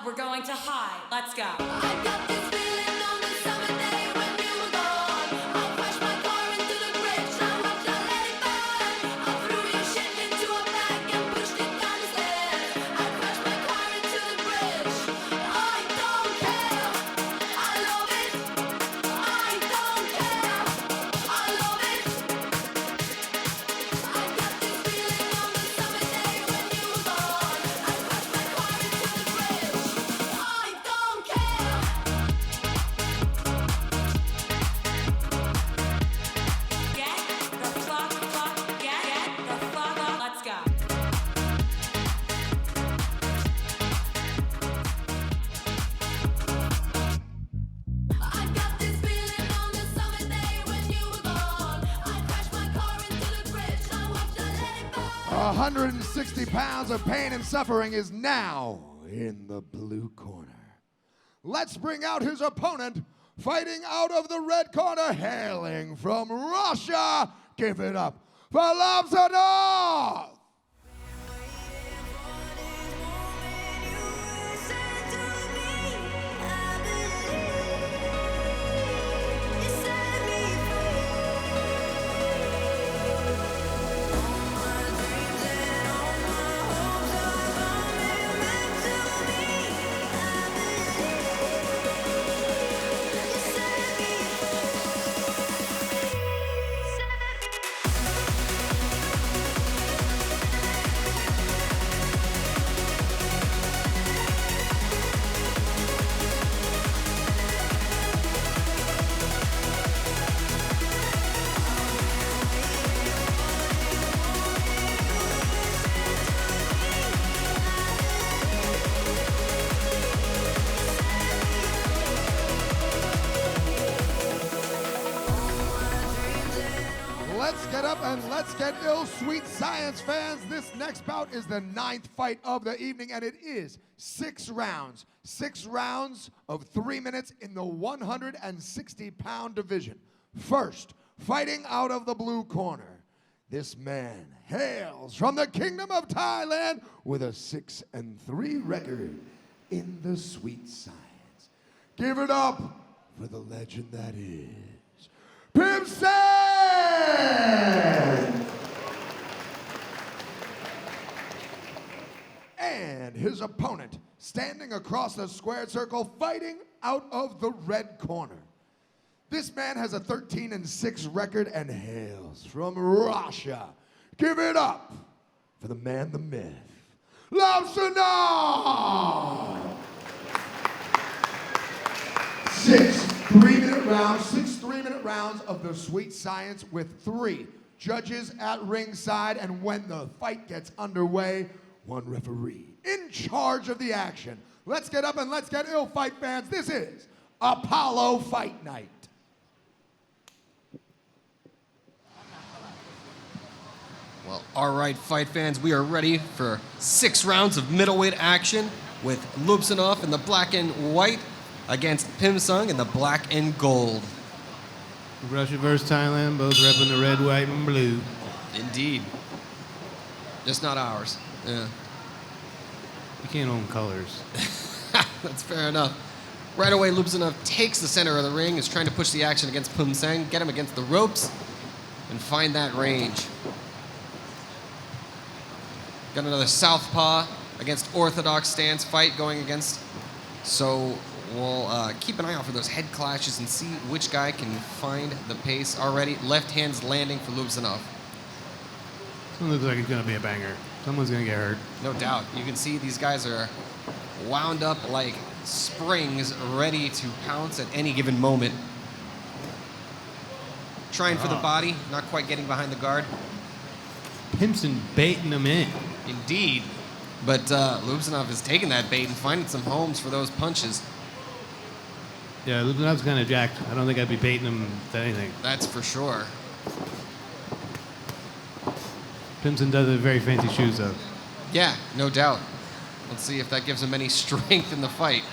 We're going to high. Let's go. I got this feeling on the summer day when you were gone. I crashed my car into the bridge. I watched I let it burn. I threw your shit into a bag and pushed it down the stairs. I crashed my car into the bridge. I don't care. I love it. I don't care. I love it. I got this feeling on the summer day when you were gone. I crashed my car into the bridge. I don't care. Get the fuck, get the fuck up. Let's go. I got this feeling on the summer day when you were gone. I crashed my car into the bridge. I watched I let it burn. 160 pounds of pain and suffering is now in the blue corner. Let's bring out his opponent, fighting out of the red corner, hailing from Russia. Give it up for Lubsanov! Let's get up and let's get ill, sweet science fans. This next bout is the 9th fight of the evening, and it is 6 rounds. 6 rounds of 3 minutes in the 160-pound division. First, fighting out of the blue corner, this man hails from the Kingdom of Thailand with a 6-3 record in the sweet science. Give it up for the legend that is Pimsen! And his opponent, standing across the squared circle, fighting out of the red corner. This man has a 13-6 record and hails from Russia. Give it up for the man, the myth, Lubsanov! 6 3-minute rounds, 6 3-minute rounds of the sweet science with 3 judges at ringside, and when the fight gets underway, 1 referee in charge of the action. Let's get up and let's get ill, fight fans. This is Apollo Fight Night. Well, all right, fight fans, we are ready for 6 rounds of middleweight action with Lubsanov in the black and white against Pimsen in the black and gold. Russia versus Thailand, both repping the red, white, and blue. Indeed. Just not ours. Yeah. You can't own colors. That's fair enough. Right away, Lubsanov takes the center of the ring, is trying to push the action against Pimsen, get him against the ropes, and find that range. Got another southpaw against orthodox stance fight going against. So we'll keep an eye out for those head clashes and see which guy can find the pace already. Left hand's landing for Lubsanov. This one looks like it's going to be a banger. Someone's going to get hurt. No doubt. You can see these guys are wound up like springs, ready to pounce at any given moment. Trying for the body, not quite getting behind the guard. Pimsen baiting him in. Indeed. But Lubsanov is taking that bait and finding some homes for those punches. Yeah, Lubsanov's kind of jacked. I don't think I'd be baiting him to anything. That's for sure. Pimsen does have very fancy shoes, though. Yeah, no doubt. Let's see if that gives him any strength in the fight.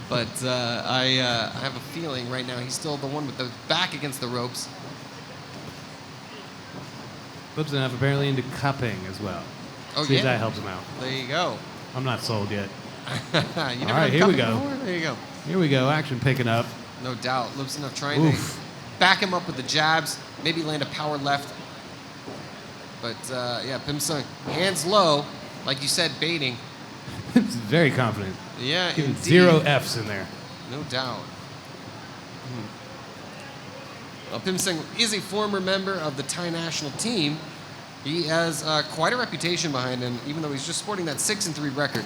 But I have a feeling right now he's still the one with the back against the ropes. Lubsanov apparently into cupping as well. Oh, See if yeah. that helps him out. There you go. I'm not sold yet. You All never right, done here we cupping go. before? There you go. Here we go. Action picking up. No doubt. Lubsanov trying Oof. to back him up with the jabs, maybe land a power left. But yeah, Pimsen, hands low, like you said, baiting. He's very confident. Yeah, Giving indeed. 0 Fs in there. No doubt. Well, Pimsen is a former member of the Thai national team. He has quite a reputation behind him, even though he's just sporting that 6-3 record.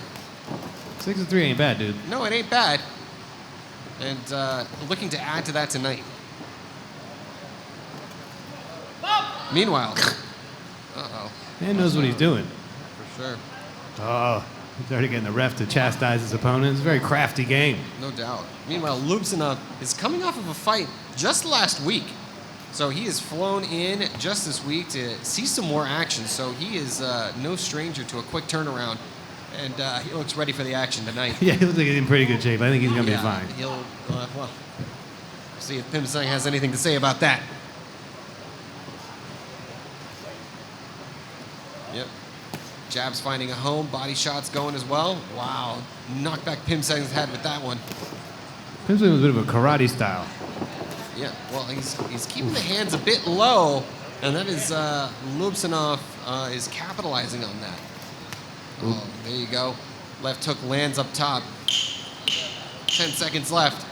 6-3 ain't bad, dude. No, it ain't bad. And looking to add to that tonight. Meanwhile, Man knows what he's doing. for sure, Oh, he's already getting the ref to chastise his opponent. It's a very crafty game. no doubt. Meanwhile, Lubsanov is coming off of a fight just last week. So he has flown in just this week to see some more action. So he is no stranger to a quick turnaround. And he looks ready for the action tonight. Yeah, he looks like he's in pretty good shape. I think he's going to be fine. He'll, well, see if Pimsen has anything to say about that. Yep. Jabs finding a home, body shots going as well. Wow. Knocked back Pimsen's head with that one. Pimsen was a bit of a karate style. Yeah, well, he's keeping the hands a bit low, and that is Lubsanov is capitalizing on that. Oh, there you go. Left hook lands up top. 10 seconds left.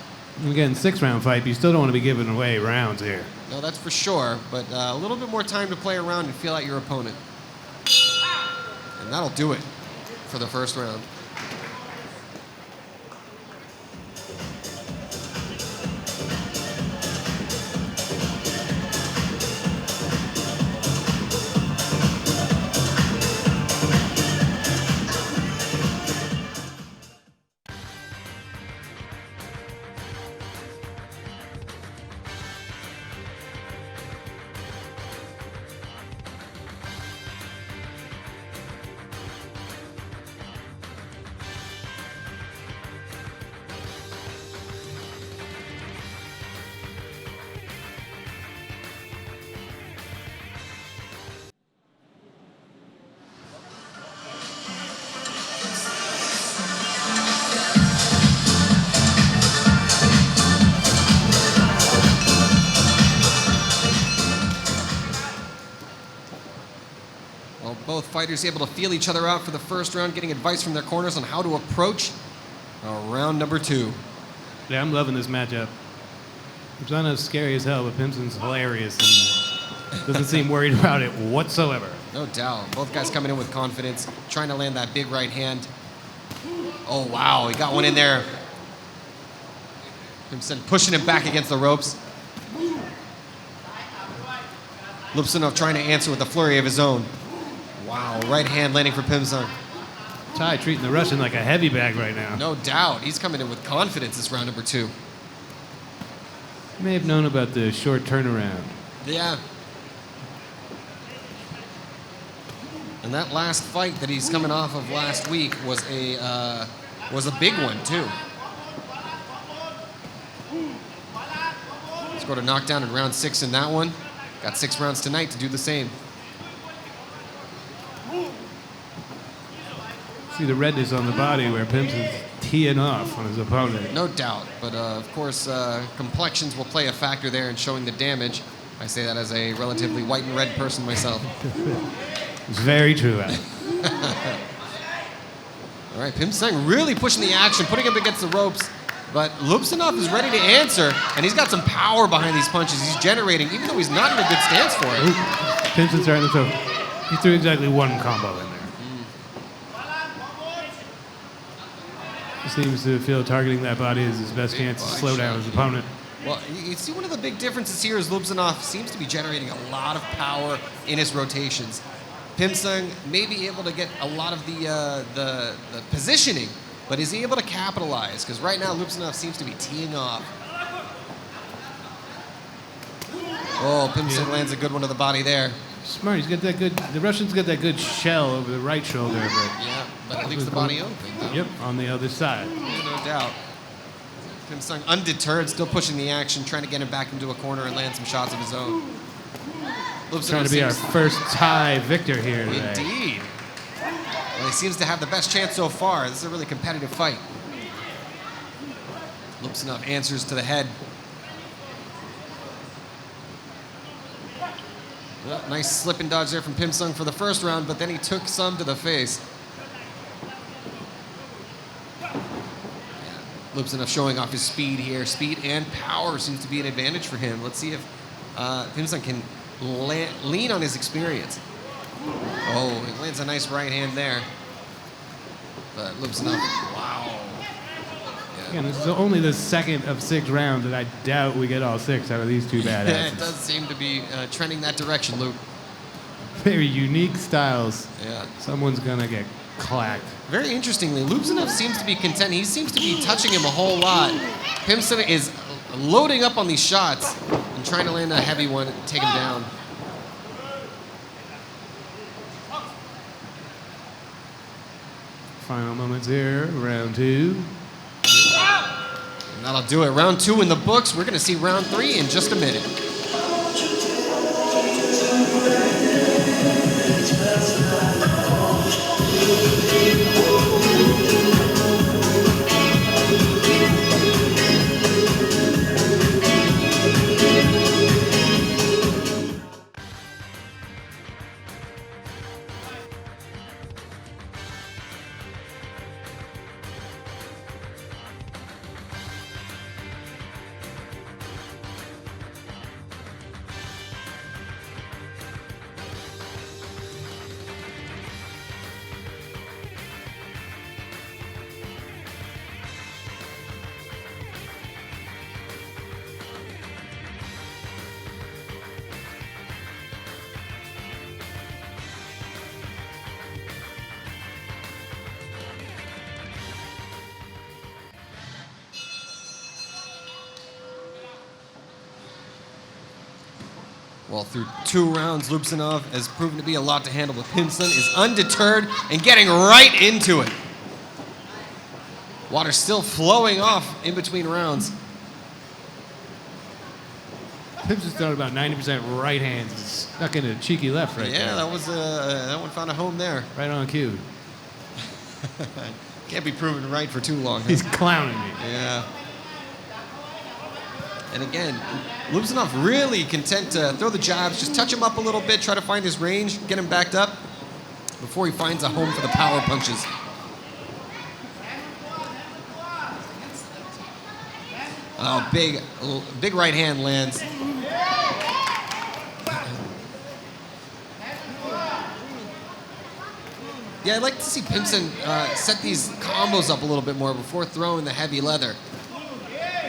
Again, 6-round fight, but you still don't want to be giving away rounds here. No, that's for sure, but a little bit more time to play around and feel out your opponent. And that'll do it for the first round. Well, both fighters able to feel each other out for the first round, getting advice from their corners on how to approach round number 2. Yeah, I'm loving this matchup. Lubsanov's scary as hell, but Pimsen's hilarious and doesn't seem worried about it whatsoever. No doubt. Both guys coming in with confidence, trying to land that big right hand. Oh, wow. He got one in there. Pimsen pushing him back against the ropes. Lubsanov trying to answer with a flurry of his own. Wow. Right hand landing for Pimsen. Ty treating the Russian like a heavy bag right now. No doubt. He's coming in with confidence this round number 2. You may have known about the short turnaround. Yeah. And that last fight that he's coming off of last week was a big one too. Scored a knockdown in round 6 in that one. Got 6 rounds tonight to do the same. See the redness on the body where Pimsen's teeing off on his opponent. No doubt. But of course, complexions will play a factor there in showing the damage. I say that as a relatively white and red person myself. It's very true, Al. All right, Pimsen really pushing the action, putting him against the ropes. But Lubsanov is ready to answer, and he's got some power behind these punches. He's generating, even though he's not in a good stance for it. Pimsen's starting to throw. He threw exactly one combo in there. He seems to feel targeting that body is his best chance to slow down his opponent. Well, you see one of the big differences here is Lubsanov seems to be generating a lot of power in his rotations. Pimsen may be able to get a lot of the positioning, but is he able to capitalize? Because right now Lubsanov seems to be teeing off. Oh, Pimsen lands a good one to the body there. Smart. He's got that good. The Russian's got that good shell over the right shoulder, but Yeah, but it leaves the body open. Though. yep, on the other side. Yeah, no doubt. Pimsen undeterred, still pushing the action, trying to get him back into a corner and land some shots of his own. Lubsanov Trying to be our seems- first Thai victor here today. Indeed. And he seems to have the best chance so far. This is a really competitive fight. Lubsanov answers to the head. Well, nice slip and dodge there from Pimsen for the first round, but then he took some to the face. Lubsanov showing off his speed here. Speed and power seems to be an advantage for him. Let's see if Pimsen can lean on his experience. Oh, he lands a nice right hand there. But Lubsanov, wow. Again, this is only the second of 6 rounds, and I doubt we get all 6 out of these two Yeah, badasses. it does seem to be trending that direction, Luke. Very unique styles. Yeah. Someone's gonna get clacked. Very interestingly, Lubsanov seems to be content. He seems to be touching him a whole lot. Pimsen is loading up on these shots and trying to land a heavy one and take him down. Final moments here, round 2. And that'll do it. Round 2 in the books. We're going to see round 3 in just a minute. Well, through 2 rounds, Lubsanov has proven to be a lot to handle, but Pimsen is undeterred and getting right into it. Water still flowing off in between rounds. Pimsen's throwing about 90% right hands. He's stuck in a cheeky left right Yeah, there. that was that one found a home there. Right on cue. Can't be proven right for too long. Huh? He's clowning me. Yeah. And again, Lubsanov really content to throw the jabs, just touch him up a little bit, try to find his range, get him backed up before he finds a home for the power punches. Oh, big right hand lands. Yeah, I'd like to see Pimsen set these combos up a little bit more before throwing the heavy leather.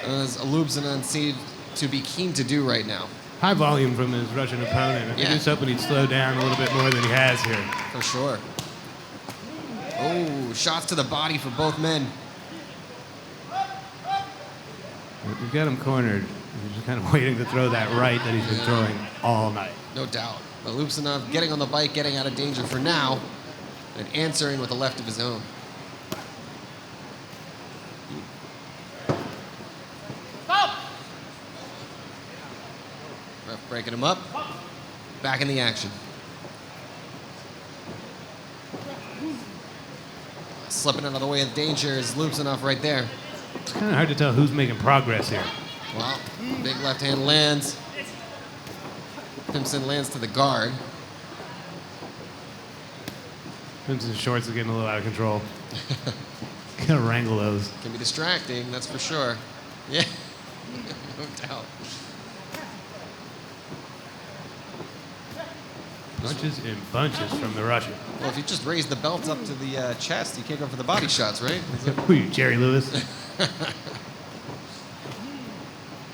As Lubsanov seemed to be keen to do right now. High volume from his Russian opponent. I think Yeah. he's hoping he'd slow down a little bit more than he has here. For sure. Oh, shots to the body for both men. You've got him cornered. He's just kind of waiting to throw that right that he's been throwing all night. No doubt. But Lubsanov getting on the bike, getting out of danger for now, and answering with a left of his own. Ref breaking him up. Back in the action. Slipping out of the way of danger is Lubsanov right there. It's kind of hard to tell who's making progress here. Wow. Big left hand lands. Pimsen lands to the guard. Pimsen's shorts are getting a little out of control. Gotta wrangle those. Can be distracting, that's for sure. Yeah, no doubt. Punches in bunches from the Russian. Well, if you just raise the belt up to the chest, you can't go for the body shots, right? Who are you, Jerry Lewis? There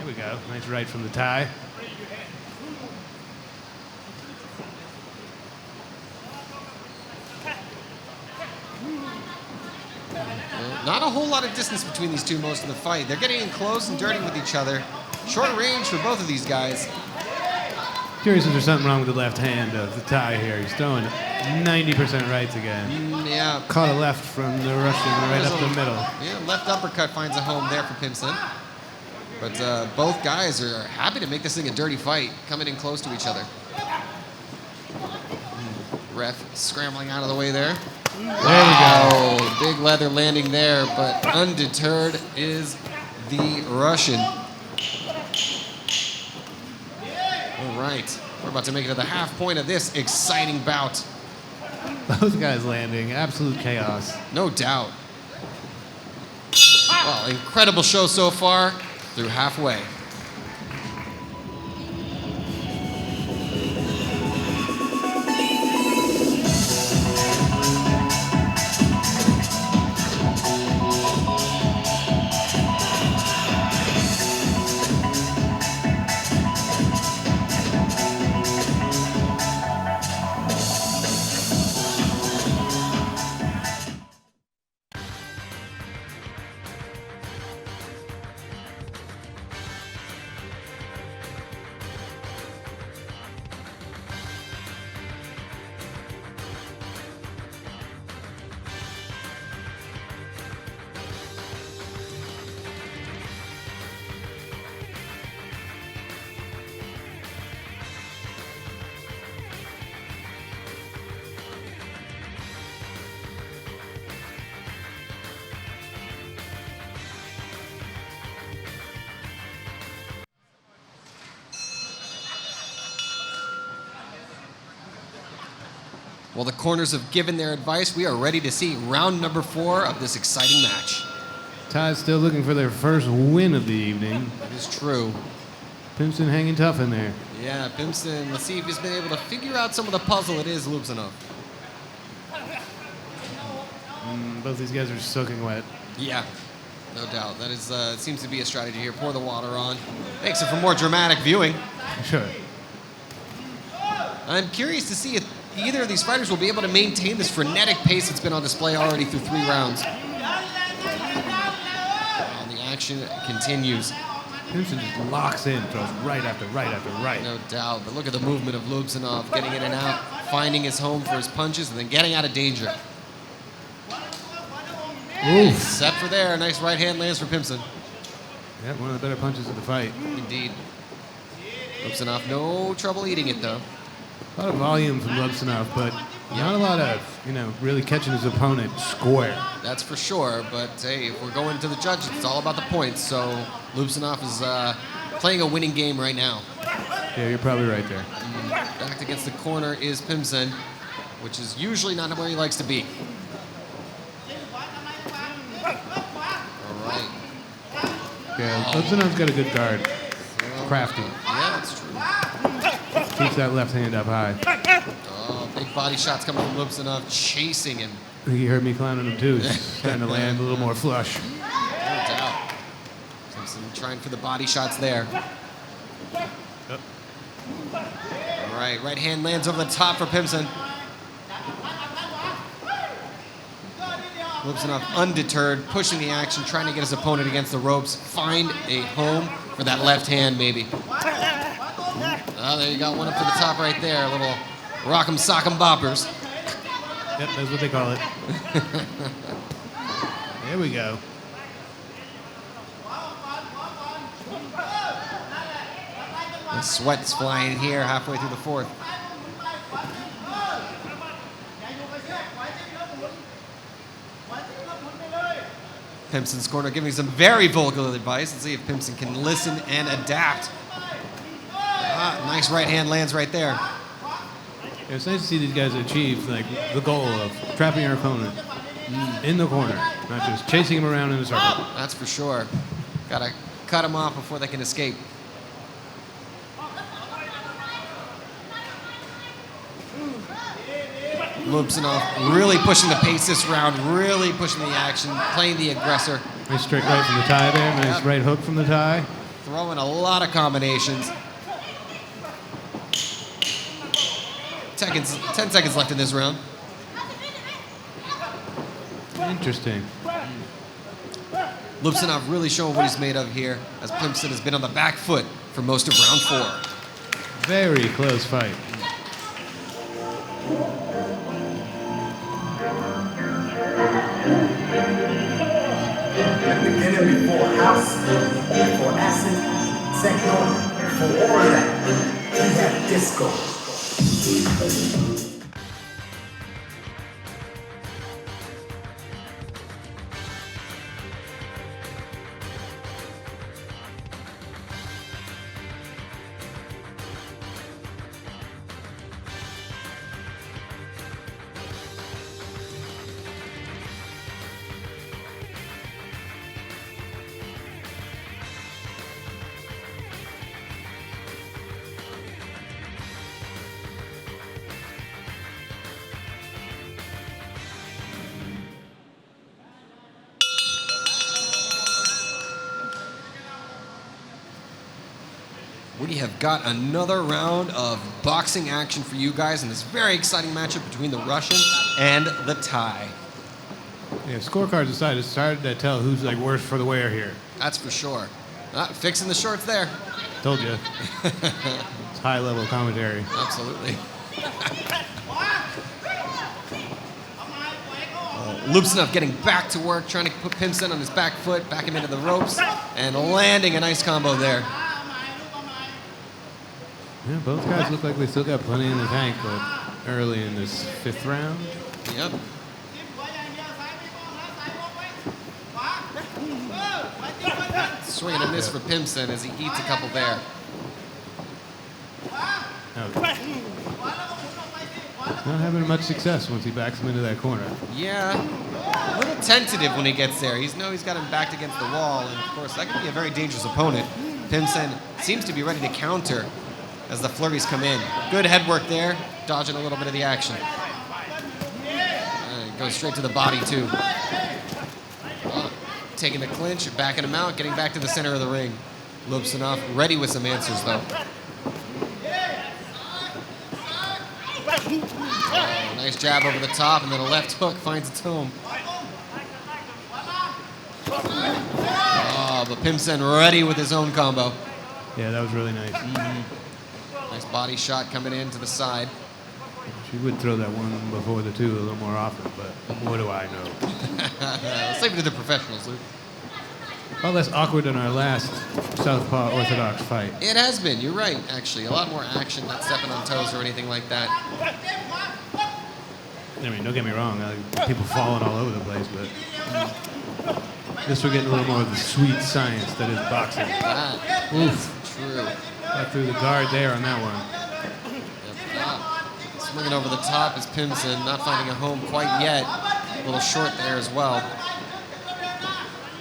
we go. Nice right from the tie. Not a whole lot of distance between these two most of the fight. They're getting in close and dirty with each other. Short range for both of these guys. Curious if there's something wrong with the left hand of the tie here. He's throwing 90% rights again. Yeah. Caught a left from the Russian right up the middle. Yeah, left uppercut finds a home there for Pimsen. But both guys are happy to make this thing a dirty fight, coming in close to each other. Ref scrambling out of the way there. There we go. Big leather landing there, but undeterred is the Russian. All right, we're about to make it to the half point of this exciting bout. Those guys landing, absolute chaos. No doubt. Well, incredible show so far through halfway. Well, the corners have given their advice. We are ready to see round number 4 of this exciting match. Ty's still looking for their first win of the evening. That is true. Pimsen hanging tough in there. Yeah, Pimsen, let's see if he's been able to figure out some of the puzzle it is Lubsanov. Both these guys are soaking wet. Yeah, no doubt. That is seems to be a strategy here. Pour the water on. Makes it for more dramatic viewing. Sure. I'm curious to see if either of these fighters will be able to maintain this frenetic pace that's been on display already through 3 rounds. And the action continues. Pimsen just locks in, throws right after right after right. No doubt, but look at the movement of Lubsanov, getting in and out, finding his home for his punches, and then getting out of danger. Oof. Except for there, nice right hand lands for Pimsen. Yeah, one of the better punches of the fight. Indeed. Lubsanov, no trouble eating it though. A lot of volume from Lubsanov, but not a lot of, really catching his opponent square. That's for sure, but hey, if we're going to the judges, it's all about the points, so Lubsanov is playing a winning game right now. Yeah, you're probably right there. Backed against the corner is Pimsen, which is usually not where he likes to be. All right. Yeah, Lubsanov's got a good guard. Crafty. Yeah, that's true. Keeps that left hand up high. Oh, big body shots coming from Lubsanov, chasing him. I think he heard me clowning him too. He's starting to land a little more flush. No doubt. Pimsen trying for the body shots there. All right, right hand lands over the top for Pimsen. Lubsanov undeterred, pushing the action, trying to get his opponent against the ropes, find a home for that left hand maybe. Oh, there you got one up to the top right there. A little rock'em sock'em boppers. Yep, that's what they call it. There we go. The sweat's flying here halfway through the 4th. Pimsen's corner giving some very vocal advice. Let's see if Pimsen can listen and adapt. Nice right hand lands right there. Yeah, it's nice to see these guys achieve the goal of trapping your opponent in the corner, not just chasing him around in a circle. That's for sure. Gotta cut him off before they can escape. Lubsanov really pushing the pace this round, really pushing the action, playing the aggressor. Nice straight right from the tie there. Nice right hook from the tie. Throwing a lot of combinations. 10 seconds left in this round. Interesting. Lubsanov really showing what he's made of here, as Pimsen has been on the back foot for most of round 4. Very close fight. Beginning before house, before acid, techno, before all of that, we had disco. we have got another round of boxing action for you guys in this very exciting matchup between the Russian and the Thai. Yeah, scorecards aside, it's hard to tell who's like worse for the wear here. That's for sure. Fixing the shorts there. Told you. It's high-level commentary. Absolutely. Lubsanov getting back to work, trying to put Pimsen on his back foot, back him into the ropes, and landing a nice combo there. Yeah, both guys look like they still got plenty in the tank, but early in this 5th round. Yep. Swing and a miss for Pimsen as he eats a couple there. Not having much success once he backs him into that corner. Yeah, a little tentative when he gets there. He's got him backed against the wall, and of course that can be a very dangerous opponent. Pimsen seems to be ready to counter as the flurries come in. Good head work there, dodging a little bit of the action. Goes straight to the body too. Taking the clinch, backing him out, getting back to the center of the ring. Lubsanov ready with some answers though. Oh, nice jab over the top, and then a left hook finds its home. Oh, but Pimsen ready with his own combo. Yeah, that was really nice. Nice body shot coming in to the side. She would throw that one before the 2 a little more often, but what do I know? Let's leave it to the professionals, Luke. A lot less awkward than our last Southpaw Orthodox fight. It has been, you're right, actually. A lot more action, not stepping on toes or anything like that. I mean, don't get me wrong, people falling all over the place, but this we're getting a little more of the sweet science that is boxing. That is true. Got through the guard there on that one. Swinging over the top is Pimsen, not finding a home quite yet. A little short there as well.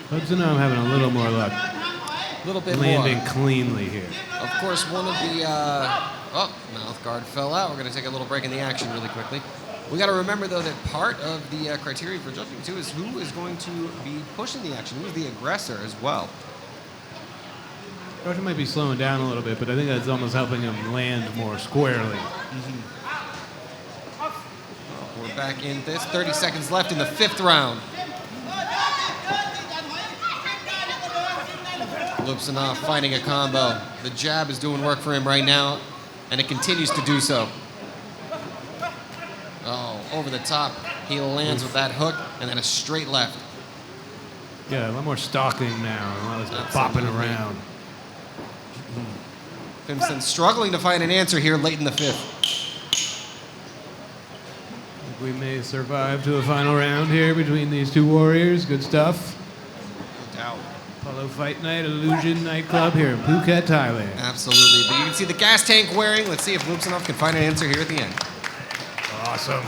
Lubsanov having a little more luck. A little bit landing more. Cleanly here. Of course, one of the... mouth guard fell out. We're going to take a little break in the action really quickly. We got to remember, though, that part of the criteria for judging, too, is who is going to be pushing the action, who's the aggressor as well. Russia might be slowing down a little bit, but I think that's almost helping him land more squarely. We're back in this. 30 seconds left in the 5th round. Lubsanov finding a combo. The jab is doing work for him right now, and it continues to do so. Oh, over the top. He lands with that hook, and then a straight left. Yeah, a lot more stalking now, a lot less bopping around. Pimsen struggling to find an answer here late in the 5th. We may survive to a final round here between these 2 warriors. Good stuff. No doubt. Apollo Fight Night, Illusion Nightclub here in Phuket, Thailand. Absolutely. But you can see the gas tank wearing. Let's see if Lubsanov can find an answer here at the end. Awesome.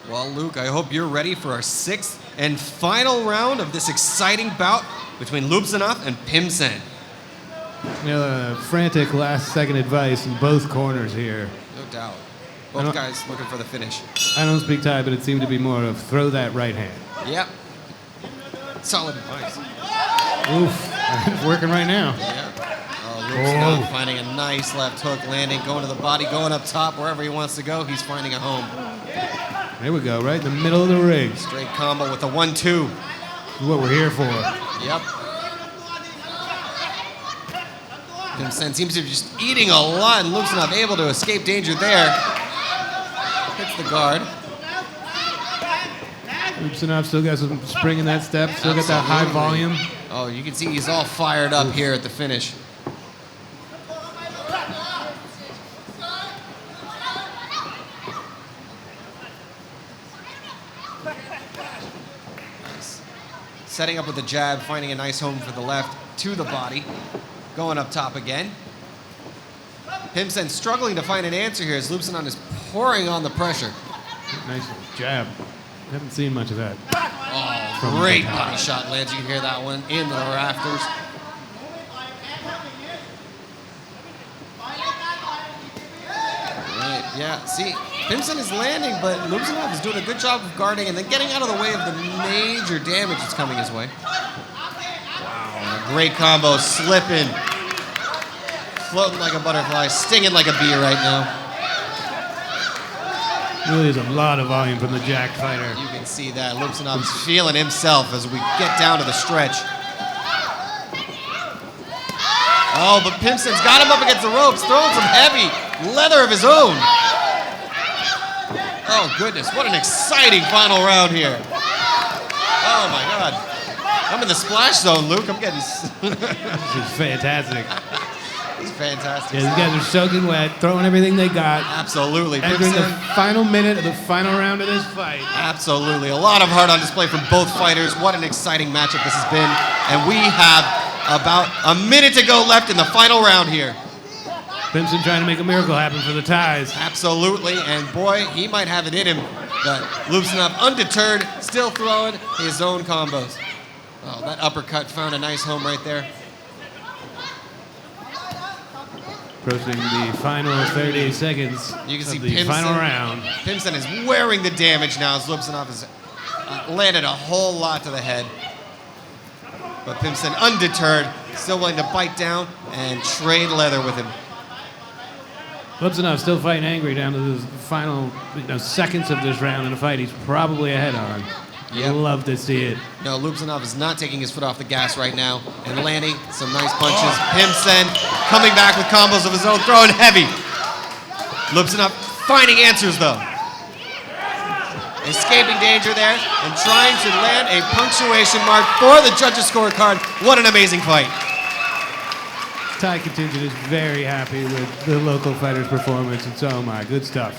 Well, Luke, I hope you're ready for our 6th and final round of this exciting bout between Lubsanov and Pimsen. You know, frantic last-second advice in both corners here. No doubt. Both guys looking for the finish. I don't speak Thai, but it seemed to be more of throw that right hand. Yep. Solid advice. Oof, it's working right now. Yeah. Lubsanov finding a nice left hook, landing, going to the body, going up top, wherever he wants to go, he's finding a home. There we go, right in the middle of the ring. Straight combo with a 1-2. This is what we're here for. Yep. Pimsen seems to be just eating a lot, and Lubsanov able to escape danger there. Hits the guard. Lubsanov still got some spring in that step, still got that high Absolutely. volume. Oh, you can see he's all fired up here at the finish. Nice. Setting up with the jab, finding a nice home for the left to the body. Going up top again. Pimsen struggling to find an answer here as Lubsanov is pouring on the pressure. Nice jab. Haven't seen much of that. Oh, great body shot lands. You can hear that one in the rafters. Right, yeah, see, Pimsen is landing, but Lubsanov is doing a good job of guarding and then getting out of the way of the major damage that's coming his way. Wow, a great combo, slipping, floating like a butterfly, stinging like a bee right now. Really is a lot of volume from the jack fighter. You can see that. Lubsanov's feeling himself as we get down to the stretch. Oh, but Pimsen's got him up against the ropes, throwing some heavy leather of his own. Oh, goodness. What an exciting final round here. Oh, my God. I'm in the splash zone, Luke. I'm getting... This is fantastic. It's fantastic. Yeah, these guys are soaking wet, throwing everything they got. Absolutely. Entering the Pimsen, final minute of the final round of this fight. absolutely. A lot of heart on display from both fighters. What an exciting matchup this has been. And we have about a minute to go left in the final round here. Pimsen trying to make a miracle happen for the ties. Absolutely. And boy, he might have it in him. But Lubsanov, undeterred, still throwing his own combos. Oh, that uppercut found a nice home right there. Approaching the final 30 seconds You can of see the Pimsen, final round. Pimsen is wearing the damage now as Lubsanov has landed a whole lot to the head. But Pimsen, undeterred, still willing to bite down and trade leather with him. Lubsanov still fighting angry down to the final seconds of this round in a fight he's probably ahead on. Yep. Love to see it. No, Lubsanov is not taking his foot off the gas right now and landing some nice punches. Pimsen coming back with combos of his own, throwing heavy. Lubsanov finding answers though. Escaping danger there and trying to land a punctuation mark for the judges' scorecard. What an amazing fight. Thai contingent is very happy with the local fighter's performance, and so am I. Good stuff.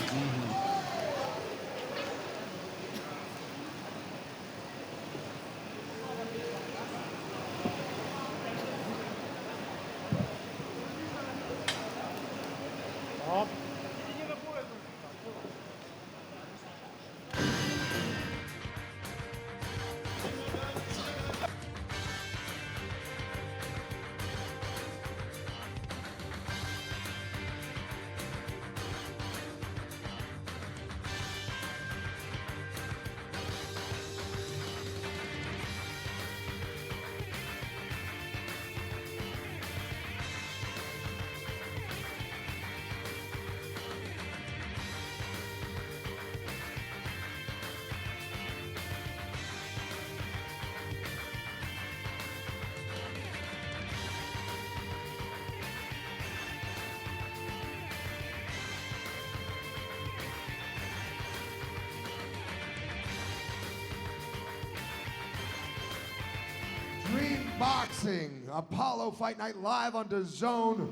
Dream Boxing, Apollo Fight Night live on DAZN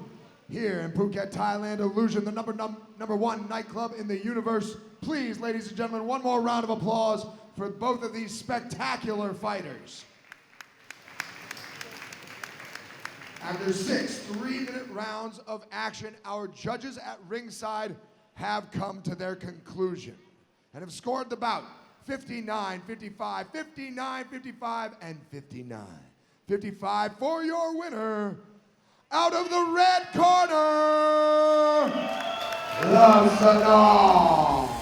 here in Phuket, Thailand. Illusion, the number one nightclub in the universe. Please, ladies and gentlemen, one more round of applause for both of these spectacular fighters. After 6 3-minute rounds of action, our judges at ringside have come to their conclusion and have scored the bout 59, 55, 59, 55, and 59. 55 for your winner. Out of the red corner, Lubsanov.